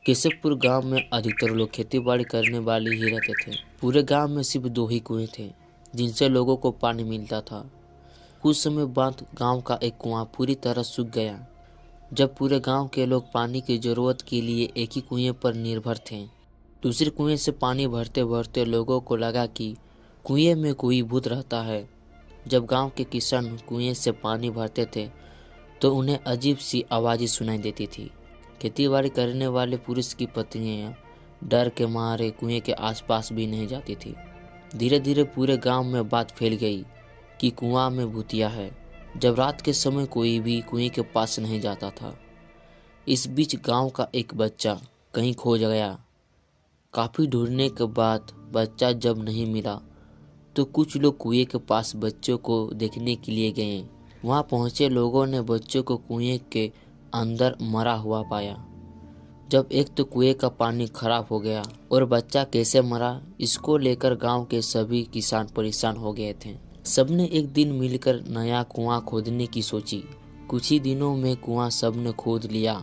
केशवपुर गांव में अधिकतर लोग खेती बाड़ी करने वाले ही रहते थे। पूरे गांव में सिर्फ 2 ही कुएं थे जिनसे लोगों को पानी मिलता था। कुछ समय बाद गांव का एक कुआं पूरी तरह सूख गया। जब पूरे गांव के लोग पानी की जरूरत के लिए एक ही कुएं पर निर्भर थे। दूसरे कुएं से पानी भरते भरते लोगों को लगा कि कुएं में कोई भूत रहता है। जब गांव के किसान कुएं से पानी भरते थे तो उन्हें अजीब सी आवाज़ें सुनाई देती थी। खेतीबाड़ी करने वाले पुरुष की पत्नियां डर के मारे कुएं के आसपास भी नहीं जाती थी। धीरे धीरे पूरे गांव में बात फैल गई कि कुआं में भूतिया है। जब रात के समय कोई भी कुएं के पास नहीं जाता था। इस बीच गांव का एक बच्चा कहीं खो गया। काफ़ी ढूंढने के बाद बच्चा जब नहीं मिला तो कुछ लोग कुएं के पास बच्चों को देखने के लिए गए। वहां पहुंचे लोगों ने बच्चों को कुएं के अंदर मरा हुआ पाया। जब एक तो कुएं का पानी खराब हो गया और बच्चा कैसे मरा, इसको लेकर गांव के सभी किसान परेशान हो गए थे। सबने एक दिन मिलकर नया कुआं खोदने की सोची। कुछ ही दिनों में कुआं सबने खोद लिया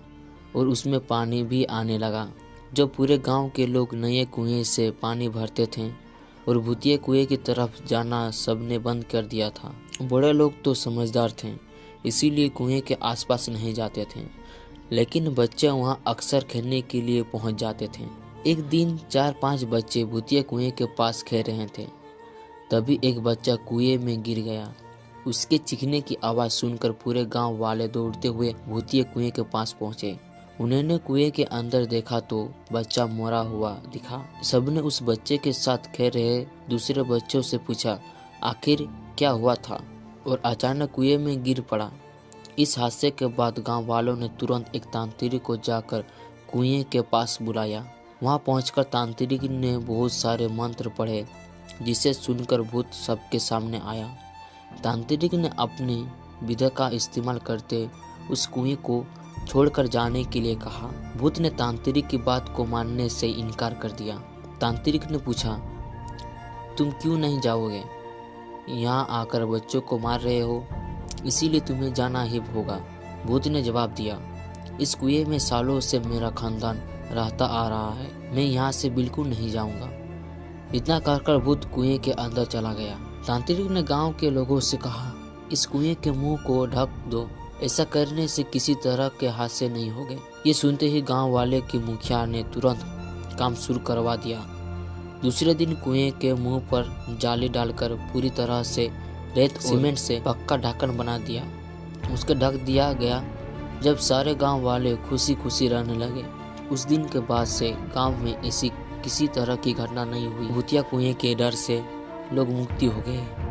और उसमें पानी भी आने लगा। जब पूरे गांव के लोग नए कुएं से पानी भरते थे और भूतिया कुएं की तरफ जाना सबने बंद कर दिया था। बड़े लोग तो समझदार थे, इसीलिए कुएं के आसपास नहीं जाते थे, लेकिन बच्चे वहां अक्सर खेलने के लिए पहुंच जाते थे। एक दिन 4-5 बच्चे भूतिया कुएं के पास खेल रहे थे। तभी एक बच्चा कुएं में गिर गया। उसके चीखने की आवाज़ सुनकर पूरे गांव वाले दौड़ते हुए भूतिया कुएं के पास पहुंचे। उन्होंने कुएं के अंदर देखा तो बच्चा मरा हुआ दिखा। सबने उस बच्चे के साथ खेल रहे दूसरे बच्चों से पूछा आखिर क्या हुआ था, और अचानक कुएं में गिर पड़ा। इस हादसे के बाद गांव वालों ने तुरंत एक तांत्रिक को जाकर कुएं के पास बुलाया। वहां पहुंचकर तांत्रिक ने बहुत सारे मंत्र पढ़े, जिसे सुनकर भूत सबके सामने आया। तांत्रिक ने अपनी विद्या का इस्तेमाल करते उस कुएं को छोड़कर जाने के लिए कहा। भूत ने तांत्रिक की बात को मानने से इनकार कर दिया। तांत्रिक ने पूछा, तुम क्यों नहीं जाओगे? यहाँ आकर बच्चों को मार रहे हो, इसीलिए तुम्हें जाना ही होगा। भूत ने जवाब दिया, इस कुएं में सालों से मेरा खानदान रहता आ रहा है, मैं यहाँ से बिल्कुल नहीं जाऊँगा। इतना कहकर भूत कुएं के अंदर चला गया। तांत्रिक ने गांव के लोगों से कहा, इस कुएं के मुंह को ढक दो, ऐसा करने से किसी तरह के हादसे नहीं होंगे। ये सुनते ही गांव वाले के मुखिया ने तुरंत काम शुरू करवा दिया। दूसरे दिन कुएं के मुंह पर जाली डालकर पूरी तरह से रेत सीमेंट से पक्का ढक्कन बना दिया। उसके ढक दिया गया। जब सारे गांव वाले खुशी खुशी रहने लगे। उस दिन के बाद से गांव में ऐसी किसी तरह की घटना नहीं हुई। भूतिया कुएं के डर से लोग मुक्ति हो गए।